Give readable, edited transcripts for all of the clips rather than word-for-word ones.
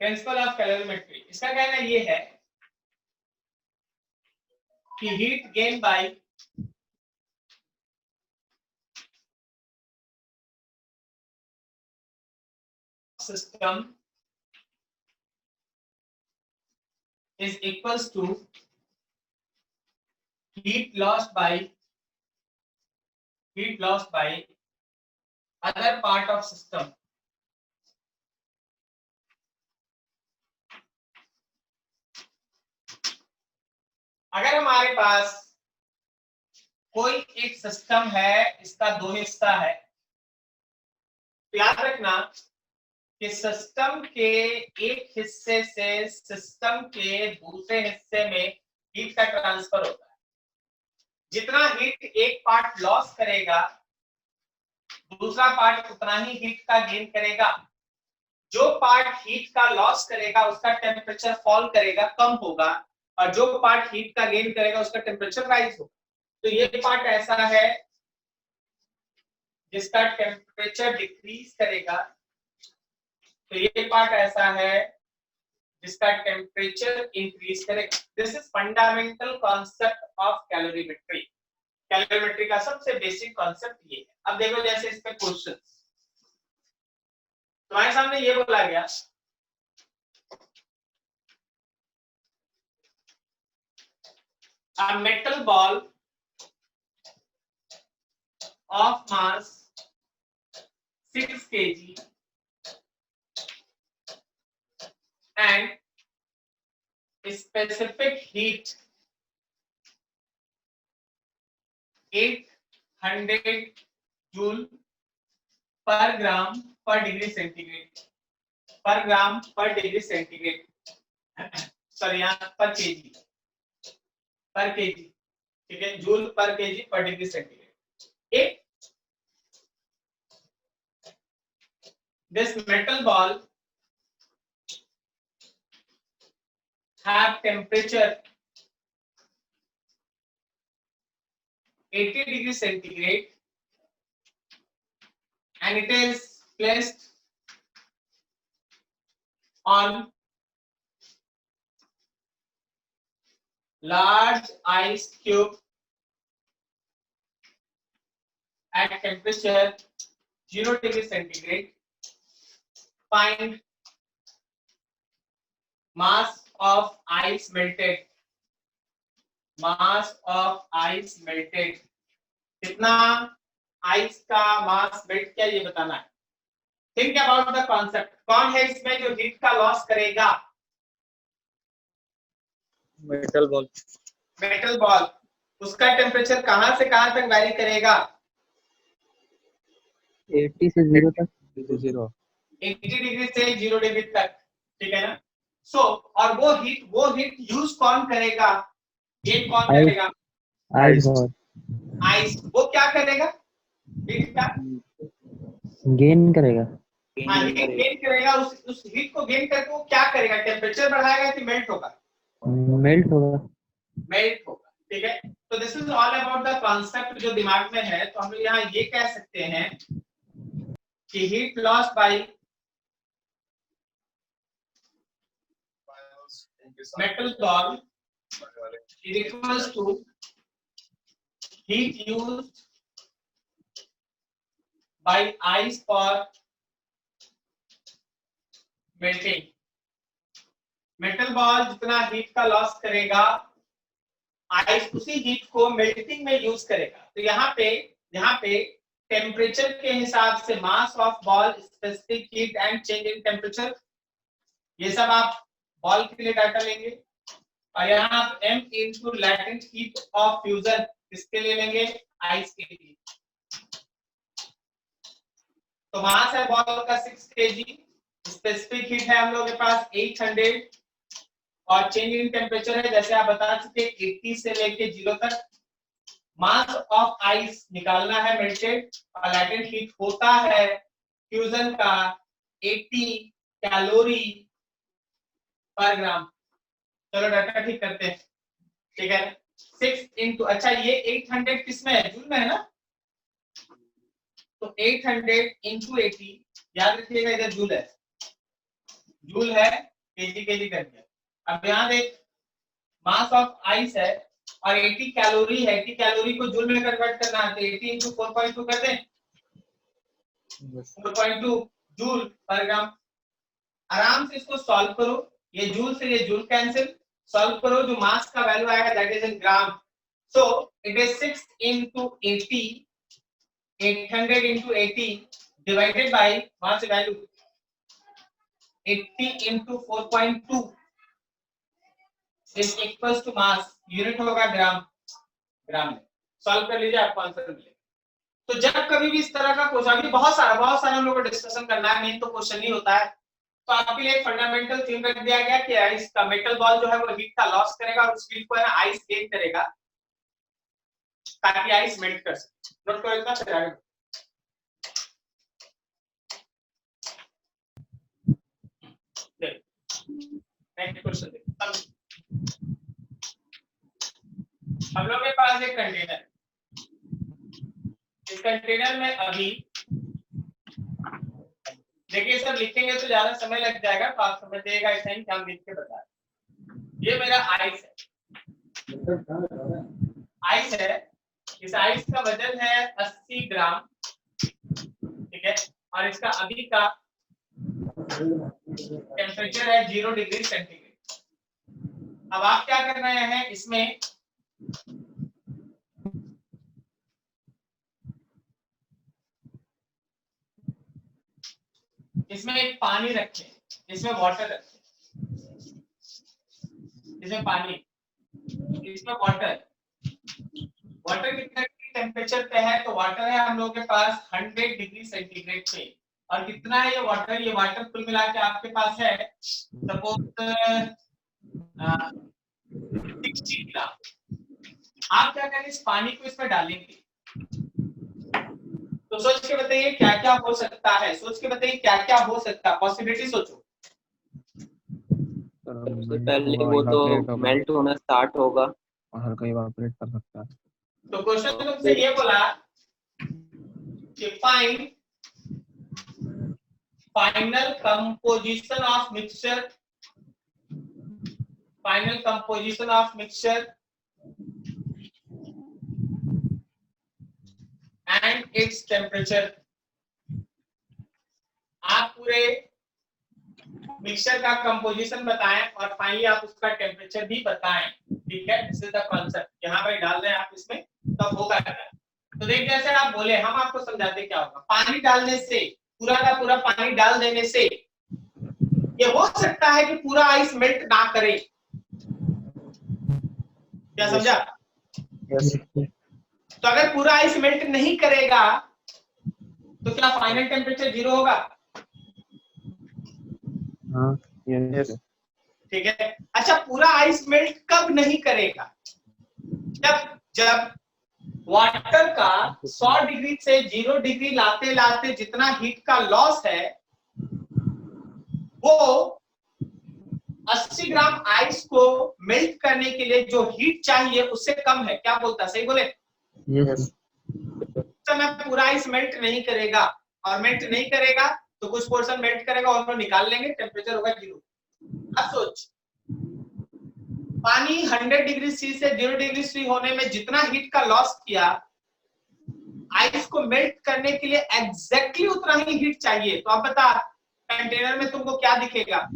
Principle of calorimetry, इसका कहना ये है कि heat gain by system is equals to heat lost by other part of system. अगर हमारे पास कोई एक सिस्टम है, इसका दो हिस्सा है, तो याद रखना कि सिस्टम के एक हिस्से से सिस्टम के दूसरे हिस्से में हीट का ट्रांसफर होता है। जितना हीट एक पार्ट लॉस करेगा, दूसरा पार्ट उतना ही हीट का गेन करेगा। जो पार्ट हीट का लॉस करेगा उसका टेम्परेचर फॉल करेगा, कम होगा, और जो पार्ट हीट का गेन करेगा उसका टेम्परेचर राइज होगा। तो ये पार्ट ऐसा है जिसका टेम्परेचर डिक्रीज करेगा, तो ये पार्ट ऐसा है जिसका टेम्परेचर इंक्रीज करेगा। This is fundamental concept of calorimetry. Calorimetry का सबसे बेसिक कॉन्सेप्ट ये है। अब देखो जैसे इस पे क्वेश्चन तुम्हारे सामने ये बोला गया a metal ball of mass 6 kg and specific heat 800 joule per gram per degree centigrade, per gram per degree centigrade, sorry यहाँ पर केजी, पर केजी, ठीक है, जूल पर केजी पर डिग्री सेंटीग्रेड। एक this metal ball have temperature 80 degree centigrade and it is placed on large ice cube at temperature 0 degree centigrade. Find mass of ice melted. Mass of ice melted. कितना ice का मास melt किया ये बताना है। Think about the concept. कौन है इसमें जो हीट का लॉस करेगा? Metal ball. Metal ball. उसका टेम्परेचर कहां से कहां तक वैरी करेगा? 80 से 0 तक। 80 डिग्री से 0 डिग्री तक, ठीक है ना। सो और वो हीट यूज कौन करेगा? गेन कौन करेगा? आइस। वो क्या करेगा? हीट का गेन करेगा। गेन करेगा। उस हीट को गेन करके वो क्या करेगा? टेम्परेचर बढ़ाएगा कि मेल्ट होगा? मेल्ट होगा। मेल्ट होगा, ठीक है। तो this is all about the concept जो दिमाग में है। तो हम लोग यहाँ ये कह सकते हैं कि heat loss by metal ball is equals to heat used by ice for melting. Metal ball जितना हीट का लॉस करेगा, आइस उसी हीट को मेल्टिंग में यूज करेगा। तो यहाँ पे टेम्परेचर के हिसाब से mass of ball, specific heat and change in temperature, ये सब आप बॉल के लिए डाटा लेंगे। और यहाँ आप m into latent heat of fusion किसके लिए लेंगे? आइस के लिए। तो मास है बॉल का 6 kg, स्पेसिफिक हीट है हम लोग के पास 800 और चेंज इन टेम्परेचर है जैसे आप बता चुके 80 से लेके 0 तक। मास ऑफ आइस निकालना है मेल्टेड, और लैटेंट हीट होता है फ्यूजन का 80 कैलोरी पर ग्राम। चलो डाटा ठीक करते हैं, ठीक है। 6 इंटू, अच्छा ये 800 किसमें है? जूल में है ना। तो 800 इंटू 80, याद रखिएगा इधर जूल है, जूल है केजी कर दिया। अब यहाँ देख मास ऑफ आइस है और 80 कैलोरी है, 80 कैलोरी को जूल में कन्वर्ट करना है तो 80 इंटू 4.2 कर दें, 4.2 जूल पर ग्राम। आराम से इसको सॉल्व करो, ये जूल से ये जूल कैंसिल, सॉल्व करो जो मास का वैल्यू आएगा that is in gram. So it is 6 into 80, 800 into 80 divided by mass value 80 into 4.2 is equals to mass, unit होगा ग्राम, ग्राम में। सॉल्व कर लीजिए आपको आंसर मिलेगा। तो जब कभी भी इस तरह का क्वेश्चन, अभी बहुत सारा हम लोग को डिस्कशन करना है, मेन तो क्वेश्चन ही होता है। तो आपके लिए फंडामेंटल थीम रख दिया गया कि आइस का मेटल बॉल जो है वो हीट का लॉस करेगा और उस हीट को है ना आइस गेन करेगा ताकि आइस मेल्ट कर सके। नोट करो इतना, फिर आगे नेक्स्ट क्वेश्चन देखो। हम लोग के पास एक कंटेनर है, इस कंटेनर में अभी देखिए सर लिखेंगे तो ज्यादा समय लग जाएगा तो आप समझिएगा ऐसा ही हम लिख के बता रहे। ये मेरा आइस है, आइस है, इस आइस का वजन है 80 ग्राम, ठीक है, और इसका अभी का टेम्परेचर है 0 डिग्री सेंटीग्रेड। अब आप क्या कर रहे हैं, इसमें एक पानी रखें, इसमें वाटर रखें, इसमें पानी, इसमें वाटर। वाटर कितने टेम्परेचर पे है, तो वाटर है हम लोगों के पास 100 डिग्री सेंटीग्रेड पे। और कितना है ये वाटर, ये वाटर कुल मिला के आपके पास है सपोज 60 ग्राम। आप क्या करेंगे, इस पानी को इसमें डालेंगे। तो सोच के बताइए क्या क्या हो सकता है, सोच के बताइए क्या क्या हो सकता है, पॉसिबिलिटी सोचो। सबसे पहले वो तो मेल्ट होना स्टार्ट होगा और हल्का इवापोरेट कर सकता है। तो क्वेश्चन तुमसे ये बोला कि find final composition of mixture, final composition of mixture and its temperature. आप पूरे मिक्सचर का कंपोजिशन बताएं और फाइनली आप उसका टेम्परेचर भी बताएं, ठीक है। दिस इज द कांसेप्ट, यहाँ पे डाल दें आप इसमें तब होगा क्या। तो देख जैसे आप बोले, हम आपको समझाते क्या होगा। पानी डालने से, पूरा का पूरा पानी डाल देने से ये हो सकता है कि पूरा आइस मेल्ट ना करे। क्या समझा? तो अगर पूरा आइस मेल्ट नहीं करेगा तो क्या फाइनल टेम्परेचर 0 होगा? हाँ, यस। ठीक है। अच्छा, पूरा आइस मेल्ट कब नहीं करेगा? जब वाटर का 100 डिग्री से 0 डिग्री लाते लाते जितना हीट का लॉस है वो 80 ग्राम आइस को मेल्ट करने के लिए जो हीट चाहिए उससे कम है। क्या बोलता, सही बोले? यस। समय पूरा आइस मेल्ट नहीं करेगा, और मेल्ट नहीं करेगा तो कुछ पोर्शन मेल्ट करेगा और उनको निकाल लेंगे, टेम्परेचर होगा 0। अब सोच, पानी 100 डिग्री सी से 0 डिग्री सी होने में जितना हीट का लॉस किया, आइस को मेल्ट करने के लिए एग्जैक्टली उतना ही हीट चाहिए। तो आप बता, कंटेनर में तुमको क्या दिखेगा?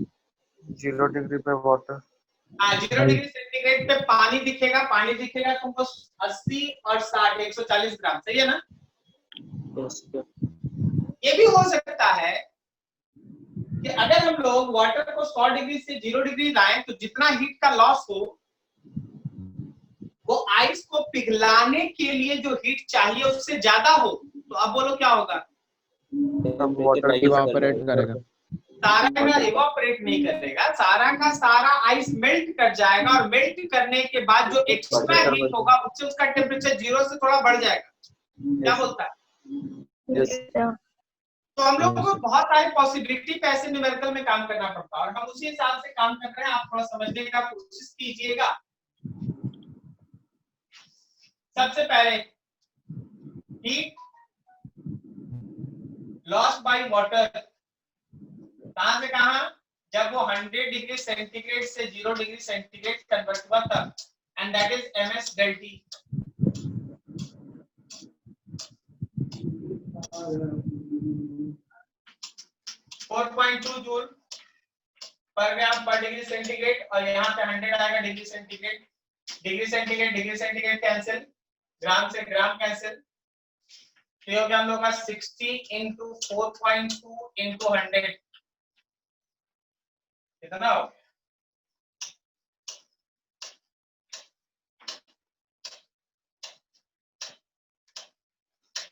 0 डिग्री पे वाटर। हाँ, 0 डिग्री सेंटीग्रेड पे पानी दिखेगा। पानी दिखेगा तुमको 80 और 60 140 ग्राम, सही है ना? ये भी हो सकता है कि अगर हम लोग वाटर को 100 डिग्री से 0 डिग्री लाएं तो जितना हीट का लॉस हो वो आइस को पिघलाने के लिए जो हीट चाहिए उससे ज्यादा हो। तो अब बोलो क्या होगा? तब वाटर इवापोरेट करेगा। सारा का इवापोरेट नहीं करेगा, सारा का सारा आइस मेल्ट कर जाएगा और मेल्ट करने के बाद जो एक्स्ट्रा हीट होगा उससे उसका टेम्परेचर 0 से थोड़ा बढ़ जाएगा। क्या बोलता है? तो हम लोग को बहुत सारी पॉसिबिलिटी पे ऐसे न्यूमेरिकल में काम करना पड़ता है और हम उसी हिसाब से काम कर रहे हैं। आप थोड़ा समझने का कोशिश कीजिएगा। सबसे पहले हीट लॉस बाय वाटर, कहां से कहां? जब वो 100 डिग्री सेंटीग्रेड से 0 डिग्री सेंटीग्रेड कन्वर्ट हुआ तब, and that is ms del T. 4.2 joule पर ग्राम पर डिग्री सेंटीग्रेड, और यहाँ पे 100 आएगा degree centigrade. Degree centigrade cancel, gram से ग्राम कैंसिल, तो ये हो गया हम लोग का 60 into 4.2 into 100, कितना हो गया?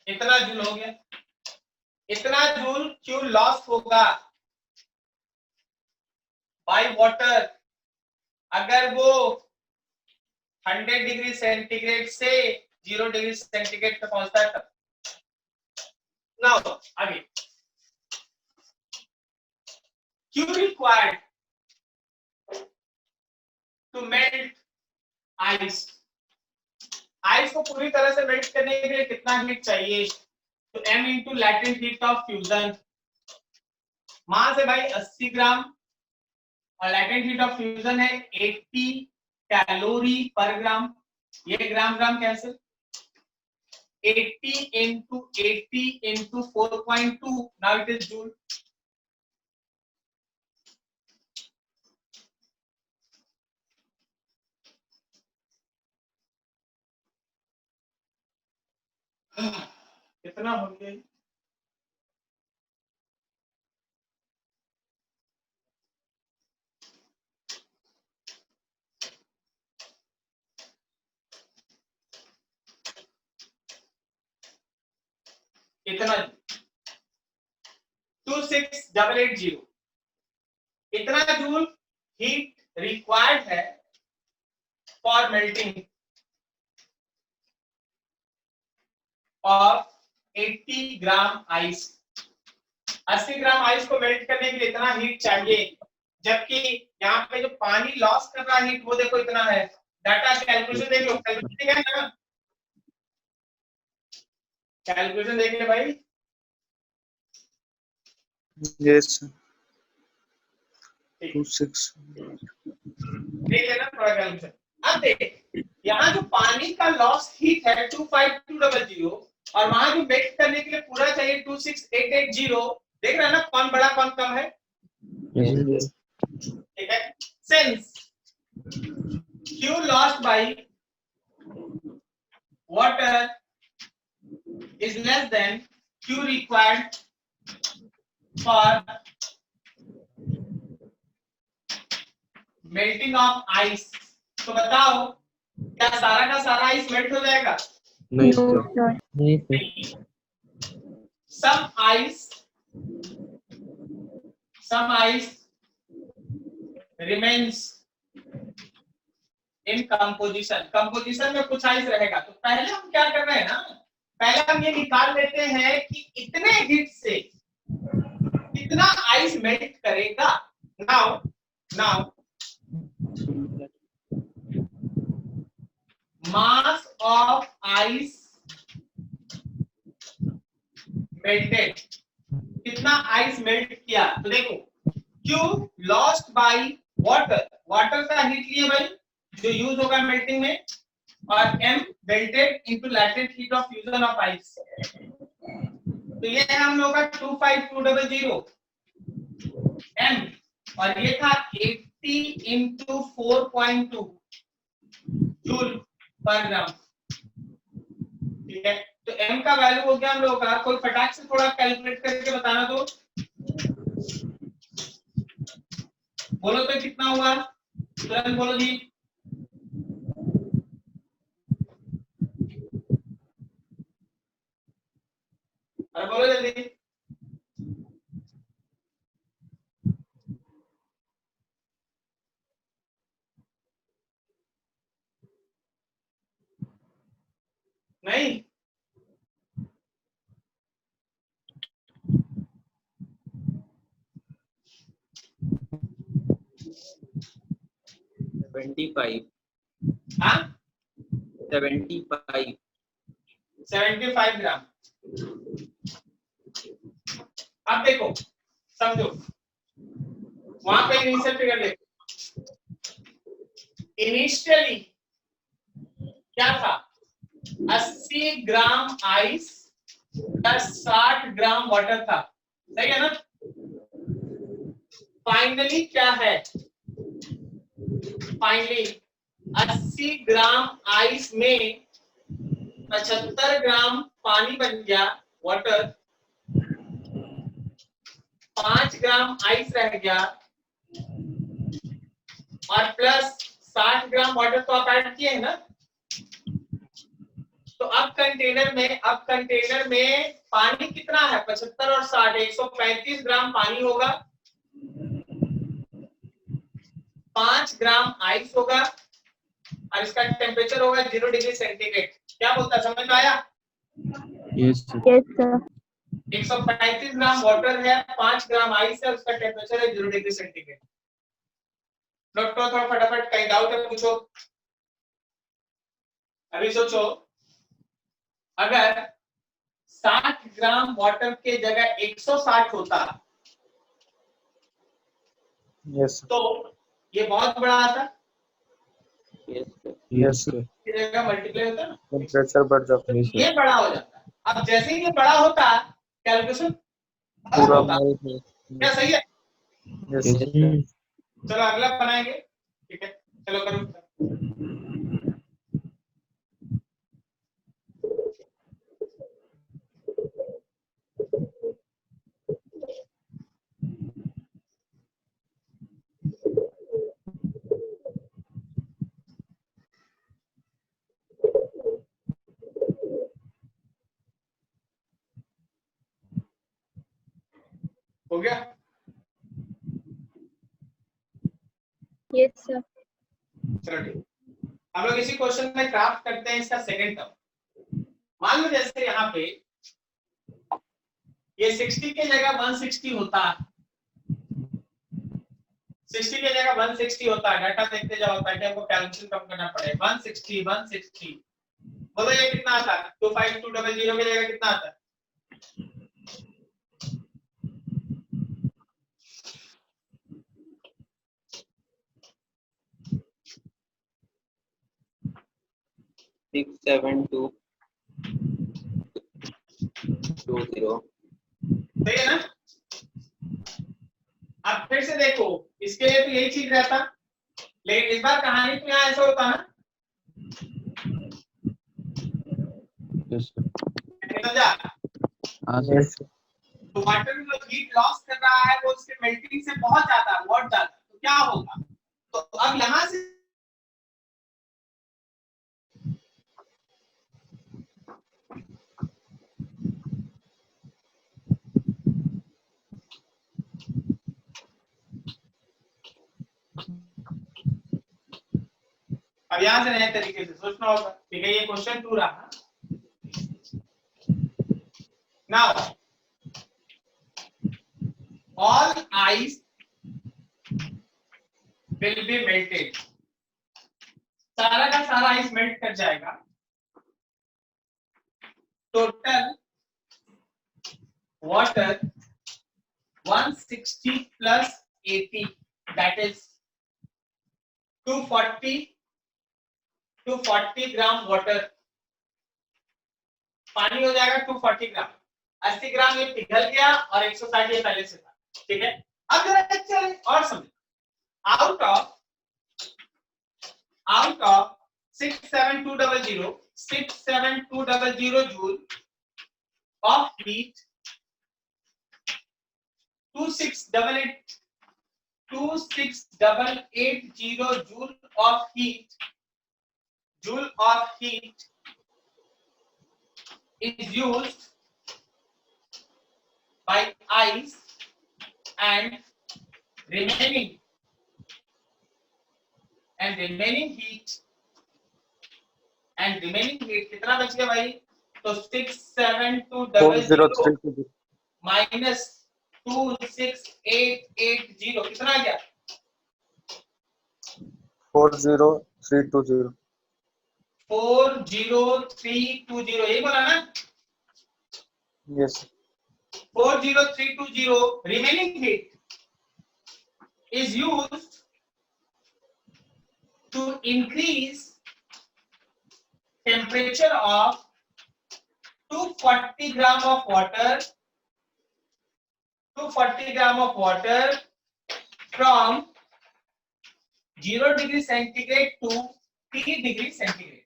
इतना जूल हो गया. इतना जूल क्यों लॉस होगा बाय वाटर अगर वो 100 डिग्री सेंटीग्रेड से 0 डिग्री सेंटीग्रेड पे पहुंचता है तब. नाउ आगे, क्यों required to melt ice. Ice को पूरी तरह से मेल्ट करने के लिए कितना हीट चाहिए? तो m into latent heat of fusion. Mass है भाई 80 ग्राम और लैटेंट हीट ऑफ फ्यूजन है 80 कैलोरी पर ग्राम. ये ग्राम gram cancel, 80 into 80 into 4.2, now it is joule. कितना हो गया? इतना 26880, इतना जूल हीट रिक्वायर्ड है for melting of 80 gram ice. 80 gram ice को मेल्ट करने के लिए इतना हीट चाहिए, जबकि यहाँ पे जो पानी लॉस कर रहा है हीट वो देखो इतना है. डाटा कैलकुलेशन देख लो, कैलकुलेशन है ना, कैलकुलेशन देख ले भाई. यस 26 देख लेना थोड़ा कैलकुलेशन. अब देख यहाँ जो पानी का लॉस हीट है 25200 और वहां जो मेल्ट करने के लिए पूरा चाहिए 26880. देख रहे हैं ना कौन बड़ा कौन कम है? ठीक है. Since Q lost by water is less than Q required for melting of ice, तो बताओ क्या सारा का सारा आइस मेल्ट हो जाएगा? नहीं sir. some ice remains in composition में कुछ आइस रहेगा. तो पहले हम क्या कर रहे हैं ना, पहले हम ये निकाल लेते हैं कि इतने हीट से कितना आइस मेल्ट करेगा. Now mass of ice melted, कितना आइस मेल्ट किया. तो देखो Q lost by water, water का हीट लिए भाई जो यूज होगा मेल्टिंग में, और M melted into latent heat of fusion of ice. तो ये है हम लोग का 25200 M, और ये था 80 into 4.2 जूल पर ग्राम. ठीक है. तो M का वैल्यू हो गया हम लोग का, कोई फटाक से थोड़ा कैलकुलेट करके बताना. तो बोलो तो कितना हुआ, तुरंत बोलो जी. अरे बोलो जल्दी. नहीं 75. हाँ 75. 75 ग्राम. अब देखो समझो, वहां पे इनिशियल फिगर देखो, इनिशियली क्या था, 80 gram ice plus 60 gram water था, सही है ना। फाइनली क्या है, फाइनली 80 ग्राम आइस में 75 ग्राम पानी बन गया वाटर, 5 ग्राम आइस रह गया और प्लस 60 ग्राम वाटर तो आप ऐड किए हैं ना। तो अब कंटेनर में पानी कितना है, 75 और 60, 135 ग्राम पानी होगा, 5 ग्राम आइस होगा और इसका टेम्परेचर होगा 0 डिग्री सेंटीग्रेड। क्या बोलता है, समझ में आया? यस सर 135 ग्राम वाटर है, 5 ग्राम आइस है, उसका टेम्परेचर है 0 डिग्री सेंटीग्रेड। नोट करो थोड़ा फटाफट, कहीं डाउट है पूछो। अभी सोचो, अगर 60 ग्राम वाटर के जगह 160 होता यस तो ये बहुत बड़ा आता, यस की जगह मल्टीप्लाई होता ना, टेम्परेचर बढ़ जाता है ये बड़ा हो जाता। अब जैसे ही ये बड़ा होता, कैलकुलेशन पूरा होता, क्या सही है? यस चलो अगला बनाएंगे, ठीक है, चलो करो। हो गया? यस सर चलो ठीक, हम लोग इसी क्वेश्चन में क्राफ्ट करते हैं इसका सेकंड टर्म। मान लो जैसे यहाँ पे ये 60 के जगह 160 होता, 60 के जगह 160 होता है, डाटा देखते जाओ ताकि आपको कैलकुलेशन कम करना पड़े। 160 बोलो ये कितना आता है, 25200 की जगह कितना आता है? Six seven to 20। सही है ना। अब फिर से देखो, इसके लिए तो यही चीज रहता, लेकिन इस बार कहानी में यहाँ ऐसा होता ना, यस समझा? यस तो वाटर में जो हीट लॉस कर रहा है वो उसके मेल्टिंग से बहुत ज्यादा, बहुत ज्यादा, तो क्या होगा? तो अब यहाँ से अब यहाँ से नए तरीके से सोचना होगा, ठीक है। ये क्वेश्चन 2 रहा। Now all ice will be melted, सारा का सारा आइस मेल्ट कर जाएगा। Total water 160 plus 80 that is 240 gram water, पानी हो जाएगा 240 ग्राम। 80 ग्राम ये पिघल गया और 160 ये पहले से था, ठीक है। अब जरा चल और समझ, out of 67200 joule of heat, 2688 joule of heat is used by ice and remaining heat कितना बच गया भाई? तो 67200 माइनस 26880 कितना आ गया? 40320 40320, यही बोला ना? Yes 40320 remaining heat is used to increase temperature of 240 gram of water, 240 gram of water from 0 degree centigrade to 3 degree centigrade.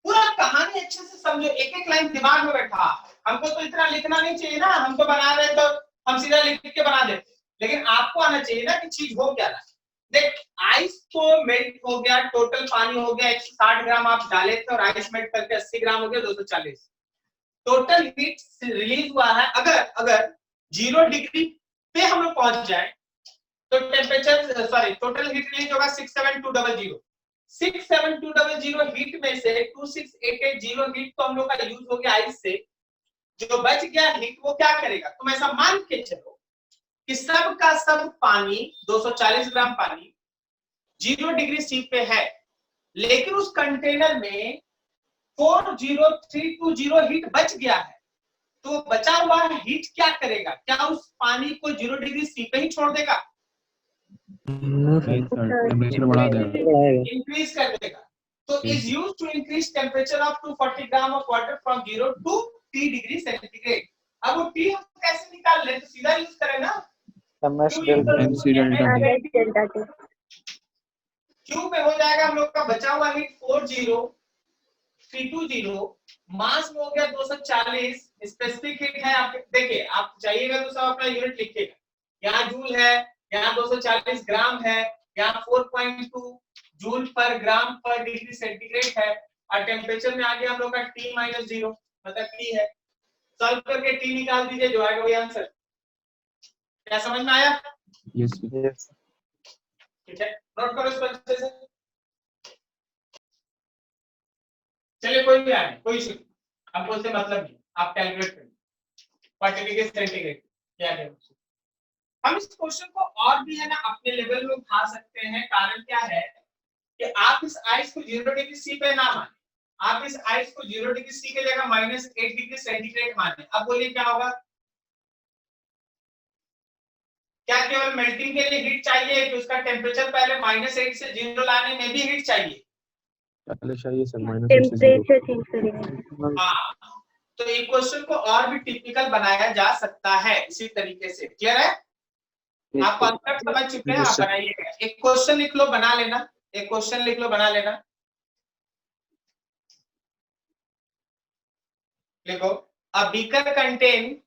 पूरा कहानी अच्छे से समझो, एक एक लाइन दिमाग में बैठा। हमको तो इतना लिखना नहीं चाहिए ना, हम तो बना रहे तो हम सीधा लिख के बना देते, लेकिन आपको आना चाहिए ना कि चीज हो क्या रहा है। देख, आइस तो मेल्ट हो गया, टोटल पानी हो गया 160 ग्राम आप डाले थे, और आइस मेल्ट करके 80 ग्राम हो गया 240। टोटल हीट रिलीज हुआ है। अगर 0 डिग्री पे हम लोग पहुंच जाए तो टेम्परेचर टोटल हीट रिलीज होगा 67200। 67200 हीट में से 26880 हीट तो हम लोग का यूज हो गया आइस से। जो बच गया हीट वो क्या करेगा, तुम ऐसा मान के चलो कि सब का सब पानी 240 ग्राम पानी 0 डिग्री सी पे है, लेकिन उस कंटेनर में 40320 हीट बच गया है। तो बचा हुआ हीट क्या करेगा, क्या उस पानी को 0 डिग्री सी पे ही छोड़ देगा? टेम्परेचर बढ़ा देगा, इंक्रीज कर देगा। तो is use to increase temperature of 240 gram of water from 0 to 3 degree centigrade. अब वो टी हम कैसे निकाल ले, तो सीधा यूज करें ना MS डेल्टा टी। क्यू में हो जाएगा हम लोग का बचा हुआ हीट 40320, मास में हो गया 240, स्पेसिफिक हीट है आप देखिए, आप चाहिएगा तो सब अपना यूनिट लिखिएगा। यहाँ जूल है, यहाँ 240 ग्राम है, यहाँ 4.2 जूल पर ग्राम पर डिग्री सेंटीग्रेड है, और टेम्परेचर में आ गया हम लोग का T - 0 मतलब T है। सॉल्व करके T निकाल दीजिए, जो आएगा वही आंसर। क्या समझ में आया? Yes yes. ठीक है, नोट करो इसको अच्छे से। चलिए कोई भी आए, कोई इशू हमको से मतलब नहीं, आप कैलकुलेट करिए 40 डिग्री सेंटीग्रेड क्या है। हम इस क्वेश्चन को और भी है ना अपने लेवल में उठा सकते हैं। कारण क्या है कि आप इस आइस को 0 डिग्री सी पे ना माने, आप इस आइस को 0 डिग्री सी की जगह -8 डिग्री सेंटीग्रेड माने। अब बोलिए क्या होगा? क्या केवल मेल्टिंग के लिए हीट चाहिए कि उसका टेम्परेचर पहले -8 से 0 लाने में भी हीट चाहिए? पहले चाहिए सर टेम्परेचर चेंज करेंगे। हाँ, तो एक क्वेश्चन को और भी टिपिकल बनाया जा सकता है इसी तरीके से। क्लियर है? आप कॉन्सेप्ट समझ चुके हैं, आप बनाइएगा। एक क्वेश्चन लिख लो, बना लेना। एक क्वेश्चन लिख लो, बना लेना। लिखो, a beaker contain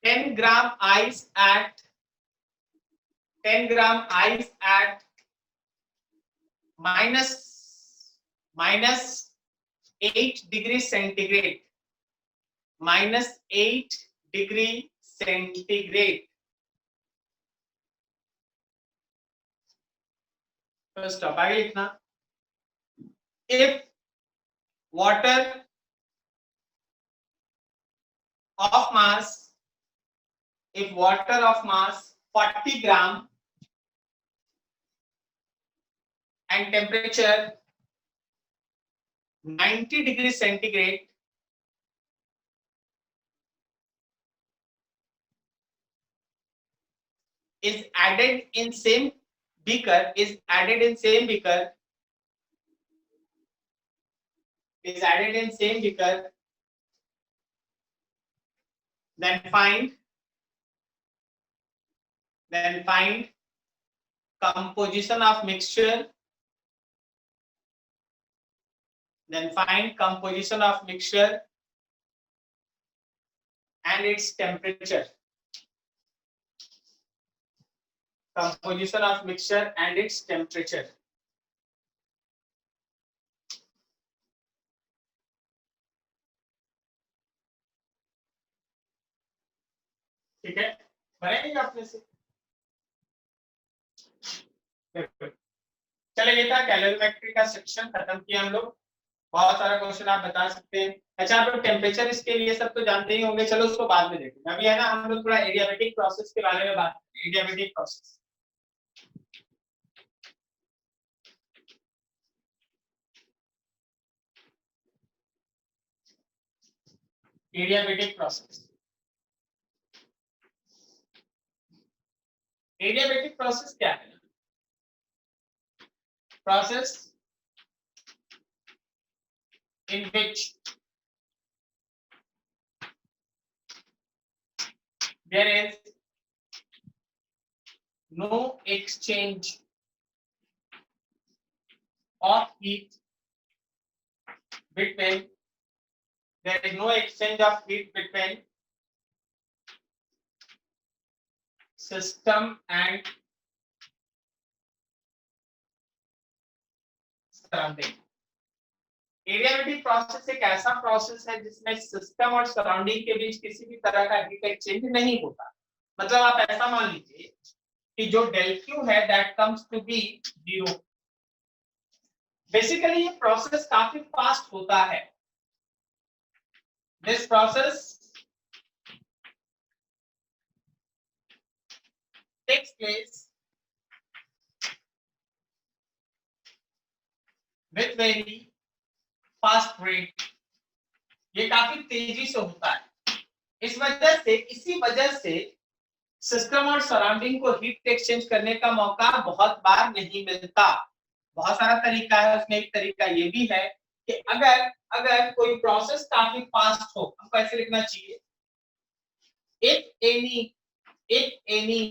10 gram ice at -8 degree centigrade, -8 degree centigrade। First of आगे लिखना, if water of mass 40 gram and temperature 90 degree centigrade is added in same beaker, then find composition of mixture, and its temperature, ठीक है, बनेगी अपने से। चलिए, ये था कैलोरीमेट्री का सेक्शन, खत्म किया हम लोग। बहुत सारा क्वेश्चन आप बता सकते हैं। अच्छा, आप लोग टेम्परेचर इसके लिए सब तो जानते ही होंगे, चलो उसको बाद में देखेंगे। अभी है ना हम लोग थोड़ा एडियाबेटिक प्रोसेस के बारे में बात करें। Adiabatic process, adiabatic process. Adiabatic process क्या है? Process in which there is no exchange of heat between system and surrounding। Adiabatic process एक ऐसा प्रोसेस है जिसमें सिस्टम और सराउंडिंग के बीच किसी भी तरह का हीट एक्सचेंज नहीं होता। मतलब आप ऐसा मान लीजिए कि जो डेल क्यू है that comes to be 0। Basically ये प्रोसेस काफी फास्ट होता है। This process takes place with very fast rate. ये काफी तेजी से होता है। इसी वजह से सिस्टम और सराउंडिंग को हीट एक्सचेंज करने का मौका बहुत बार नहीं मिलता। बहुत सारा तरीका है, उसमें एक तरीका ये भी है कि अगर कोई प्रोसेस काफी फास्ट हो, हमको ऐसे लिखना चाहिए, if any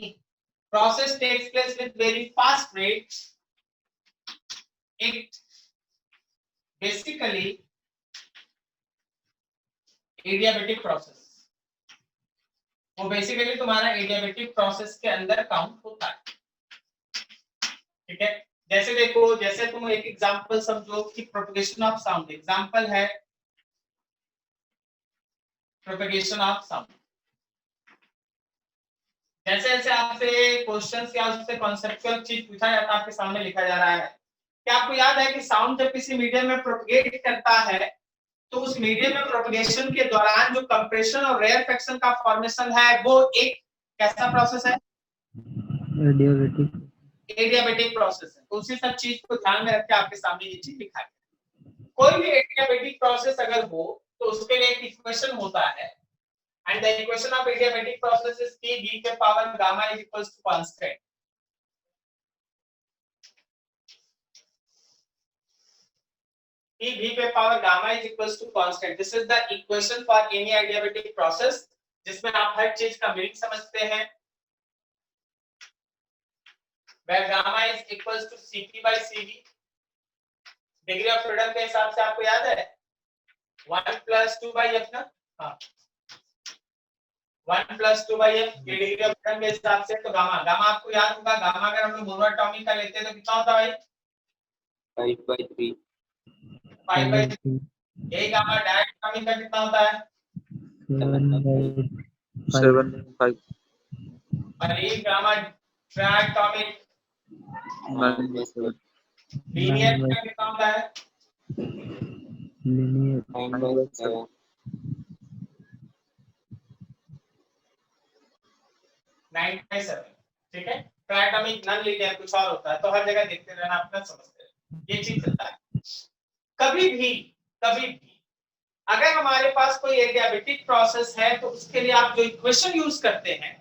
process takes place with very fast rate, it basically adiabatic process. वो बेसिकली तुम्हारा एडियाबेटिक प्रोसेस के अंदर काउंट होता है। ठीक है, जैसे देखो, जैसे तुम एक एग्जांपल समझो कि प्रोपगेशन ऑफ साउंड। एग्जांपल है प्रोपगेशन ऑफ साउंड। जैसे जैसे आपसे क्वेश्चंस या उससे कॉन्सेप्चुअल चीज पूछा जाता है, आपके सामने लिखा जा रहा है। क्या आपको याद है कि साउंड जब किसी मीडियम में प्रोपगेट करता है तो उस मीडियम में प्रोपगेशन के दौरान जो कंप्रेशन और रेयरफेक्शन का फॉर्मेशन है वो एक कैसा प्रोसेस है? एडियाबेटिक प्रोसेस है। तो उसी सब चीज को ध्यान में रख के आपके सामने ये चीज लिखा है। कोई भी एडियाबेटिक प्रोसेस अगर हो तो उसके लिए एक इक्वेशन होता है, and the equation of adiabatic process is P V के power gamma is equals to constant. P V पे power gamma is equals to constant. This is the equation for any adiabatic process, जिसमें आप हर चीज का meaning समझते हैं। where gamma is equals to Cp by Cv। Degree of freedom के हिसाब से आपको याद है 1 plus 2 by f ना? हाँ, 1 plus 2 by f ये डिग्री ऑफ फ्रीडम के हिसाब से। तो गामा आपको याद होगा, गामा अगर हम लोग मोनोएटॉमिक का लेते हैं तो कितना होता है भाई? 5/3। 5/3। यही गामा डायटॉमिक का कितना होता है? 7/5। और ये गामा ट्राइटॉमिक लीनियर का कितना होता है? 9/7। ठीक है, ट्राइटॉमिक नॉन लीनियर कुछ और होता है, तो हर जगह देखते रहना, अपना समझते रहना, ये चीज चलता है। कभी भी अगर हमारे पास कोई एडियाबेटिक प्रोसेस है तो उसके लिए आप जो इक्वेशन यूज करते हैं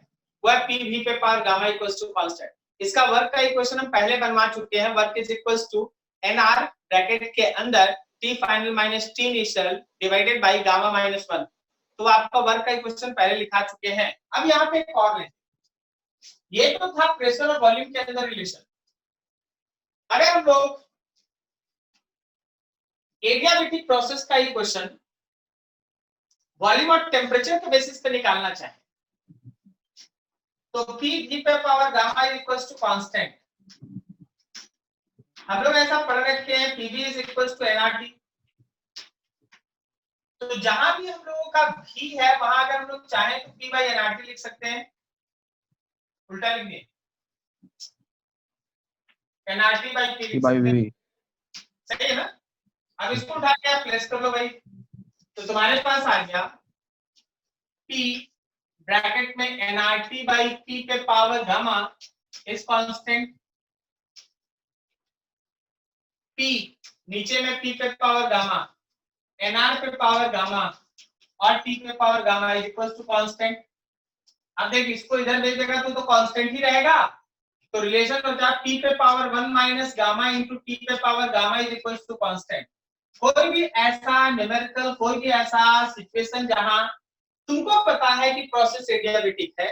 वो है P V पे power gamma equals to constant. इसका वर्क का इक्वेशन हम पहले बनवा चुके हैं। Work is equals to NR bracket के अंदर T final minus T initial divided by gamma minus 1। तो आपका वर्क का इक्वेशन पहले लिखा चुके हैं। अब यहाँ पे एक और लें, ये तो था प्रेशर और वॉल्यूम के अंदर रिलेशन। अगर हम लोग एडियाबेटिक प्रोसेस का इक्वेशन वॉल्यूम और टेम्परेचर के बेसिस पे निकालना चाहे तो P V पे power gamma equals to constant. हम लोग ऐसा पढ़ रखे हैं P V is equals to nRT। तो जहां भी हम लोगों का V है वहां अगर हम लोग चाहें तो P by nRT लिख सकते हैं, उल्टा लिख दिए nRT by P लिख सकते हैं। सही है ना? अब इसको उठा के आप प्लेस कर लो भाई, तो तुम्हारे पास आ गया P ब्रैकेट में nRT by P पे power gamma is constant. P नीचे में P पे पावर गामा, NR पे पावर गामा और टी के power gamma is equal to constant. अब देख इसको इधर भेज देगा तो कांस्टेंट ही रहेगा, तो रिलेशन हो जाए टी पे power 1 minus gamma into T पे power gamma is equal to constant. कोई भी ऐसा न्यूमेरिकल, कोई भी ऐसा सिचुएशन जहां तुमको पता है कि प्रोसेस एडियाबेटिक है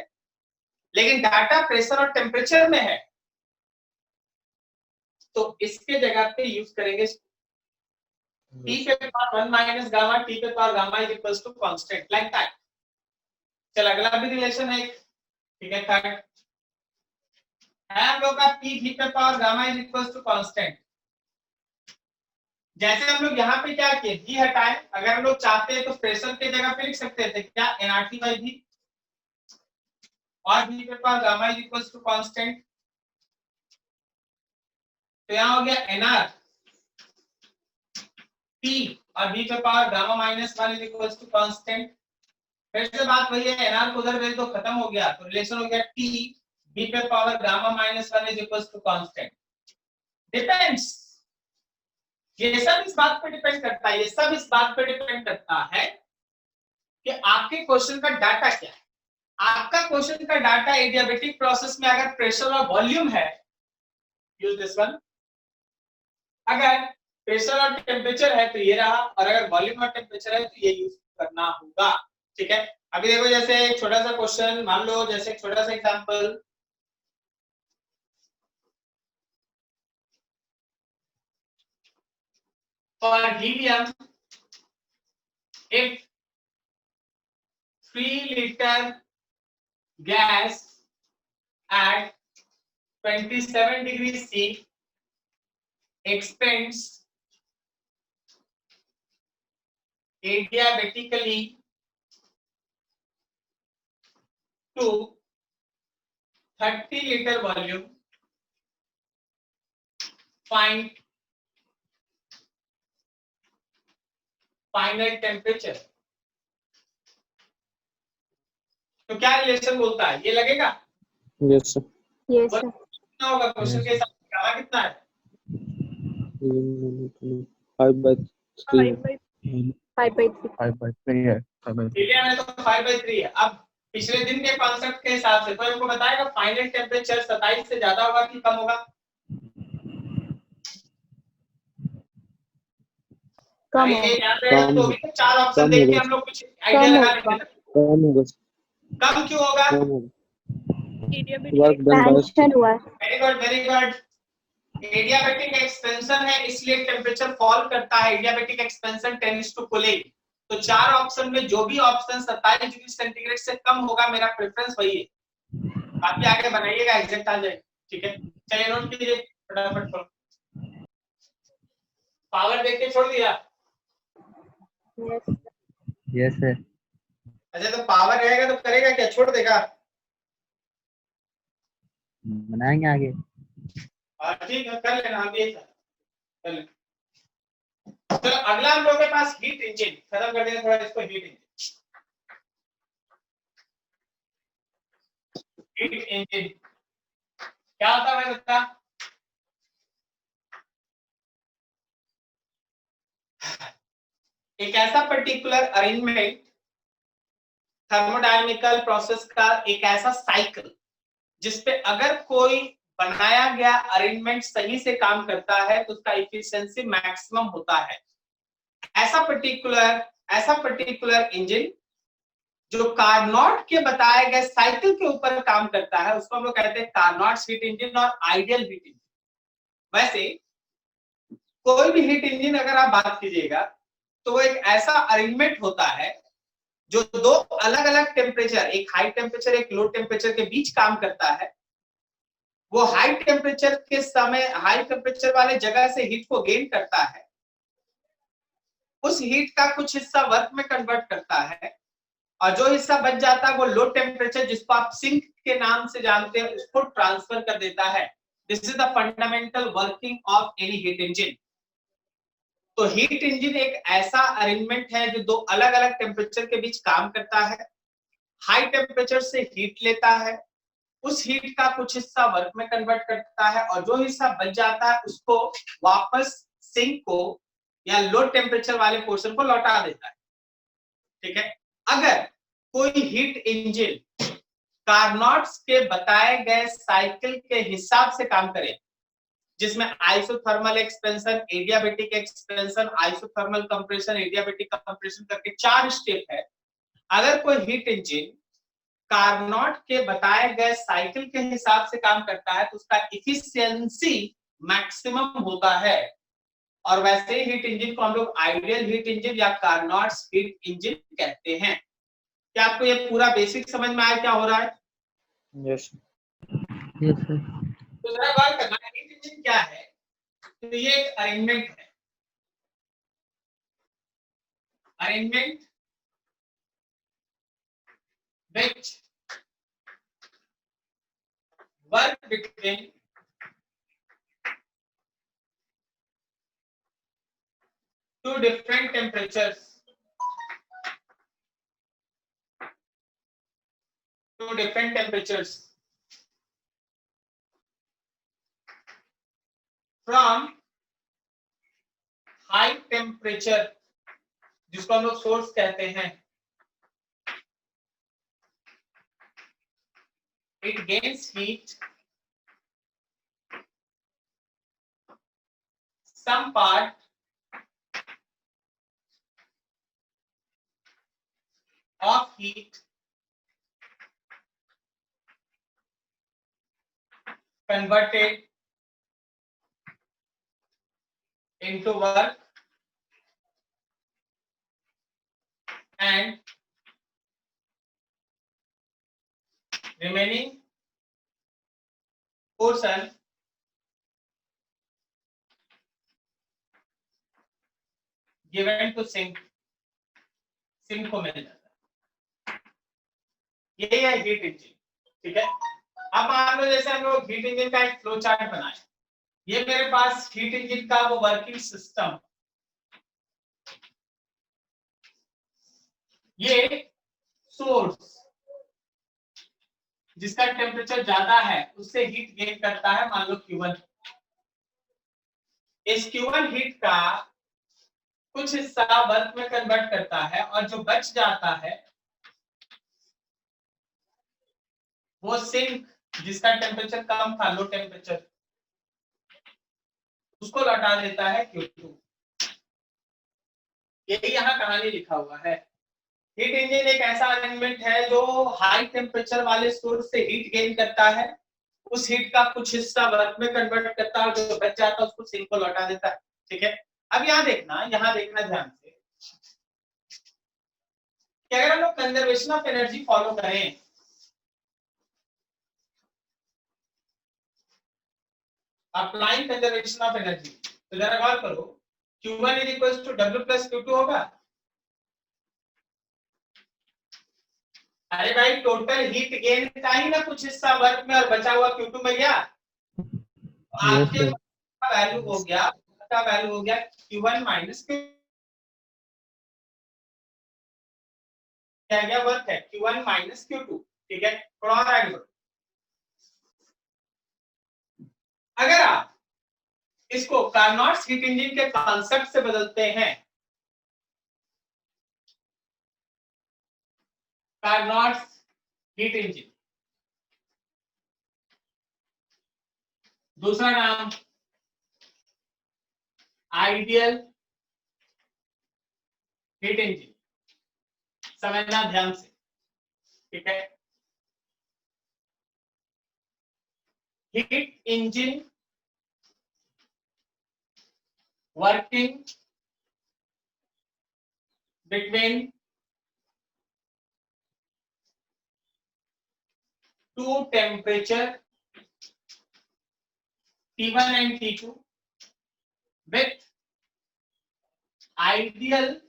लेकिन डाटा प्रेशर और टेम्परेचर में है, तो इसके जगह पे यूज करेंगे टी के पावर 1 माइनस गामा टी के power gamma is equal to constant, like that. चल अगला भी रिलेशन है, ठीक है, थर्ड है हम लोग का टी वी पे power gamma is equal to constant. जैसे हम लोग यहाँ पे क्या किए, जी हटाए, अगर हम लोग चाहते हैं तो प्रेशर के जगह पे लिख सकते थे क्या, एनआरटी बाई भी, और वी पे power gamma is equal to constant, तो यहाँ हो गया एनआर टी और वी पे power gamma minus 1 is equal to constant. फिर से बात वही है, एनआर को उधर भेज दो, खत्म हो गया, तो रिलेशन हो गया टी वी पे power gamma minus 1 is equal to constant. Depends, ये सब इस बात पे डिपेंड करता है, ये सब इस बात पे डिपेंड करता है कि आपके क्वेश्चन का डाटा क्या है। आपका क्वेश्चन का डाटा एडियाबेटिक प्रोसेस में अगर प्रेशर और वॉल्यूम है, यूज दिस वन। अगर प्रेशर और टेम्परेचर है तो ये रहा, और अगर वॉल्यूम और टेम्परेचर है तो ये यूज करना होगा, ठीक है। अभी देखो जैसे एक छोटा सा क्वेश्चन मान लो, जैसे एक छोटा सा example, for helium if 3 liter gas at 27 degrees C expands adiabatically to 30 liter volume, find final temperature. तो क्या रिलेशन बोलता है, ये लगेगा? Yes sir. Yes, sir. कितना होगा क्वेश्चन के हिसाब से, गामा कितना है? 5/3 है। 5/3 हीलियम है तो 5/3 है। अब पिछले दिन के कॉन्सेप्ट के हिसाब से कोई हमको बताएगा फाइनल टेम्परेचर 27 से ज्यादा होगा कि कम होगा? कम अरे ये याद रहेगा तो भी चार ऑप्शन कम देख के होगा। हम लोग कुछ आइडिया लगा लेंगे ना। कम होगा। कम क्यों होगा? कम होगा। वर्क डन बाय expansion हुआ। Very good very good. Adiabatic expansion है इसलिए टेम्परेचर फॉल करता है, adiabatic expansion tends to cooling. तो चार ऑप्शन में जो भी ऑप्शन 27 डिग्री सेंटीग्रेड से कम होगा मेरा प्रेफरेंस वही है। बाकी आगे बनाइएगा, एग्जैक्ट आ जाए, ठीक है। चलिए नोट कीजिए फटाफट करो। पावर देख के छोड़ दिया? Yes sir. अच्छा तो पावर रहेगा तो करेगा क्या, छोड़ देगा? बनाएंगे आगे। ठीक है कर लेना, हम यही कर लेना। चलो अगला हम लोगों के पास हीट इंजन, खत्म कर देंगे थोड़ा इसको। हीट इंजन क्या होता है बता? एक ऐसा पर्टिकुलर अरेंजमेंट, थर्मोडायनेमिकल प्रोसेस का एक ऐसा साइकिल जिसपे अगर कोई बनाया गया अरेंजमेंट सही से काम करता है तो उसका एफिशिएंसी मैक्सिमम होता है। ऐसा पर्टिकुलर इंजन जो कार्नोट के बताए गए साइकिल के ऊपर काम करता है उसको हम लोग कहते हैं कार्नोट हीट इंजन और आइडियल हीट इंजन। वैसे कोई भी हीट इंजन अगर आप बात कीजिएगा तो वो एक ऐसा अरेंजमेंट होता है जो दो अलग अलग टेम्परेचर, एक हाई टेम्परेचर एक लो टेम्परेचर के बीच काम करता है। वो हाई टेम्परेचर के समय हाई टेम्परेचर वाले जगह से हीट को गेन करता है, उस हीट का कुछ हिस्सा वर्क में कन्वर्ट करता है और जो हिस्सा बच जाता है वो लो टेम्परेचर जिसको आप सिंक के नाम से जानते हैं उसको ट्रांसफर कर देता है। This is the fundamental working of any heat engine. तो हीट इंजन एक ऐसा अरेंजमेंट है जो दो अलग अलग टेम्परेचर के बीच काम करता है, हाई टेम्परेचर से हीट लेता है, उस हीट का कुछ हिस्सा वर्क में कन्वर्ट करता है और जो हिस्सा बच जाता है उसको वापस सिंक को या लो टेम्परेचर वाले पोर्शन को लौटा देता है। ठीक है। अगर कोई हीट इंजन कार्नोट्स के बताए गए साइकिल के हिसाब से काम करे, जिसमें isothermal expansion, adiabatic expansion, isothermal compression, adiabatic compression करके 4 स्टेप है। अगर कोई हीट इंजन कार्नोट के बताए गए साइकिल के हिसाब से काम करता है तो उसका इफिशियंसी मैक्सिमम होता है। और वैसे ही हीट इंजन को हम लोग आइडियल हीट इंजन या कार्नोट्स हीट इंजन कहते हैं। क्या आपको ये पूरा बेसिक समझ में आया क्या हो रहा है? Yes sir. तो जरा गौर करना, हीट इंजन क्या है? तो ये एक अरेंजमेंट है, arrangement which work between two different temperatures, from high temperature, जिसको हम लोग सोर्स कहते हैं, it gains heat, some part of heat converted into work and remaining portion given to sink को मिल जाता है। यही है हीट इंजन, ठीक है। अब मान लो जैसे हम लोग हीट इंजन का एक फ्लो चार्ट बनाए, ये मेरे पास हीट इंजन का वो वर्किंग सिस्टम, ये सोर्स जिसका टेम्परेचर ज्यादा है उससे हीट गेन करता है, मान लो Q1। इस Q1 हीट का कुछ हिस्सा वर्क में कन्वर्ट करता है और जो बच जाता है वो सिंक, जिसका टेम्परेचर कम था, लो टेम्परेचर, उसको लौटा देता है Q2। यही यहाँ कहानी लिखा हुआ है। हीट इंजन एक ऐसा अरेंजमेंट है जो हाई टेम्परेचर वाले सोर्स से हीट गेन करता है, उस हीट का कुछ हिस्सा वर्क में कन्वर्ट करता है, जो बच जाता है उसको सिंक को लौटा देता है, ठीक है। अब यहाँ देखना ध्यान से कि अगर हम लोग कंजर्वेशन ऑफ एनर्जी फॉलो करें, अप्लाइंग कंजर्वेशन ऑफ एनर्जी, तो जरा गौर करो, Q1 is equal to W plus Q2 होगा। अरे भाई टोटल हीट गेन का ही ना कुछ हिस्सा वर्क में और बचा हुआ Q2 में गया, आपके वैल्यू हो गया, का वैल्यू हो गया Q1 माइनस Q, क्या गया वर्क है Q1 माइनस Q2, ठीक है। थोड़ा और आगे बढ़ो, अगर आप इसको कार्नोट्स हीट इंजन के कॉन्सेप्ट से बदलते हैं, कार्नोट्स हीट इंजन, दूसरा नाम आइडियल हीट इंजन, समझना ध्यान से, ठीक है। Heat engine working between two temperature T1 and T2 with ideal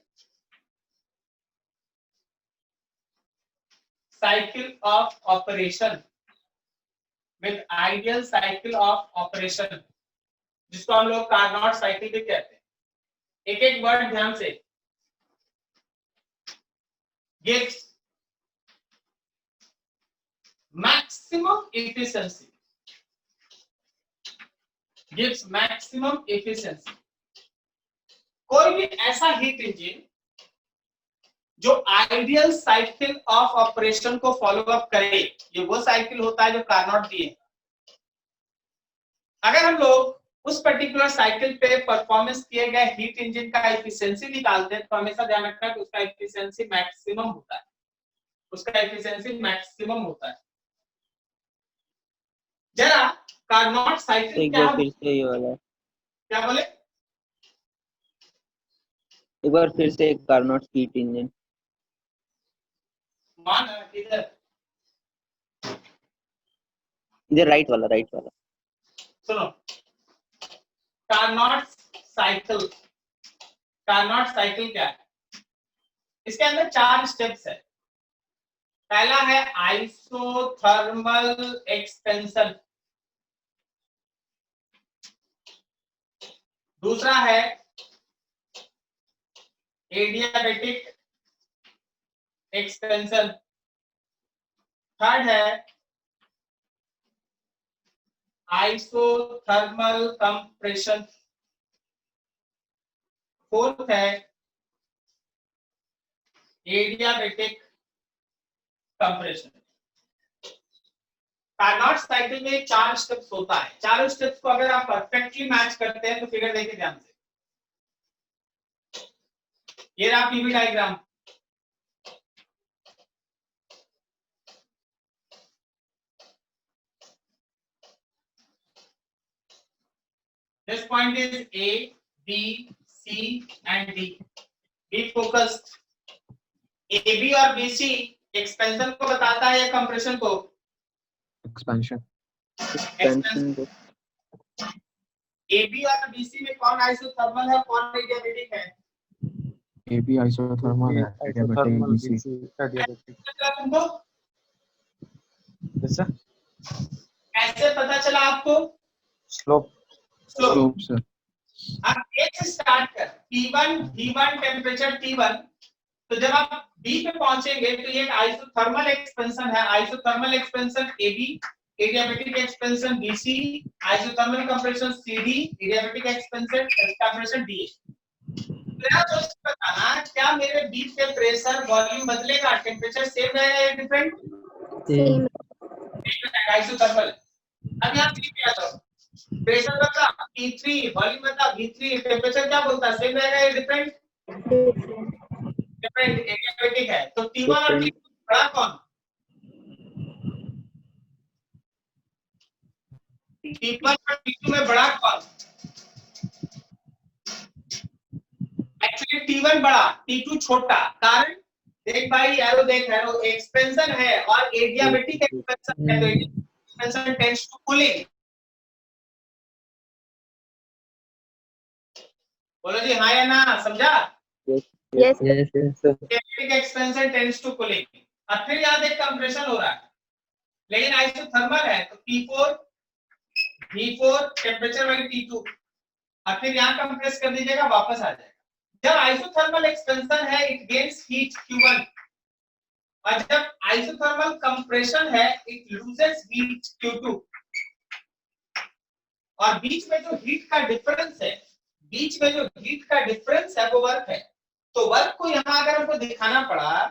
cycle of operation, जिसको हम लोग कार्नोट साइकिल भी कहते हैं। एक एक वर्ड ध्यान से, gives maximum efficiency, कोई भी ऐसा हीट इंजन जो आइडियल साइकिल ऑफ ऑपरेशन को फॉलो अप करे, ये वो साइकिल होता है जो कार्नोट दिए। अगर हम लोग उस पर्टिकुलर साइकिल पे परफॉर्मेंस किए गए हीट इंजन का एफिशिएंसी निकालते हैं तो हमेशा ध्यान रखना कि उसका एफिशिएंसी मैक्सिमम होता है, उसका एफिशिएंसी मैक्सिमम होता है। जरा कार्नोट साइकिल एक क्या बार फिर से ये वाला, क्या बोले? एक बार फिर से कार्नोट हीट इंजन। मान इधर इधर राइट वाला, राइट वाला। सुनो, कार्नोट साइकिल, कार्नोट साइकिल क्या है? इसके अंदर 4 स्टेप्स है। पहला है आइसोथर्मल एक्सपेंशन, दूसरा है एडियाबेटिक एक्सपेंशन, थर्ड है आइसोथर्मल कंप्रेशन, फोर्थ है एडियाबेटिक कंप्रेशन। कार्नोट साइकिल में 4 स्टेप्स होता है। 4 स्टेप्स को अगर आप परफेक्टली मैच करते हैं तो फिगर देखिए ध्यान से, ये रहा PV diagram. This point is A, B, C and D. Be focused. AB और BC एक्सपेंशन को बताता है या कंप्रेशन को? एक्सपेंशन। एक्सपेंशन को। AB और BC में कौन आइसोथर्मल है, कौन एडियाबेटिक है? AB आइसोथर्मल है, एडियाबेटिक BC एडियाबेटिक। तुमको कैसा? कैसे पता चला आपको? स्लोप स्लोप से। अब एक से स्टार्ट कर, T1 टेम्परेचर T1, तो जब आप B पे पहुंचेंगे तो ये आइसोथर्मल एक्सपेंशन है। Isothermal expansion AB, adiabatic expansion BC, isothermal compression CD, adiabatic expansion compression DA। मेरा दोस्त बताना, क्या मेरे B पे प्रेशर वॉल्यूम बदलेगा, टेम्परेचर सेम रहेगा या डिफरेंट? सेम। आइसोथर्मल। अब यहाँ B पे आ जाओ, प्रेशर बदला T3, वॉल्यूम बदला V3, टेम्परेचर क्या बोलता है, सेम रहेगा या डिफरेंट? डिफरेंट, एडियाबेटिक है। तो T1 और T2 बड़ा कौन? T1 और T2 में बड़ा कौन? एक्चुअली T1 बड़ा, T2 छोटा। कारण देख भाई, एरो देख, एरो एक्सपेंशन है और एडियाबेटिक एक्सपेंशन है, तो एक्सपेंशन टेंड्स टू कूलिंग। बोलो जी हाँ या ना, समझा? Yes adiabatic expansion tends to cooling. अब फिर यहाँ देख कंप्रेशन हो रहा है, लेकिन आइसोथर्मल है तो T4 V4 temperature by T2, और फिर यहाँ कंप्रेस कर दीजिएगा, वापस आ जाएगा। जब आइसोथर्मल एक्सपेंशन है इट गेन्स हीट Q1, और जब आइसोथर्मल कंप्रेशन है इट लूजेस हीट Q2। और बीच में जो हीट का डिफरेंस है, बीच में जो हीट का डिफरेंस है वो वर्क है। तो वर्क को यहाँ अगर हमको दिखाना पड़ा,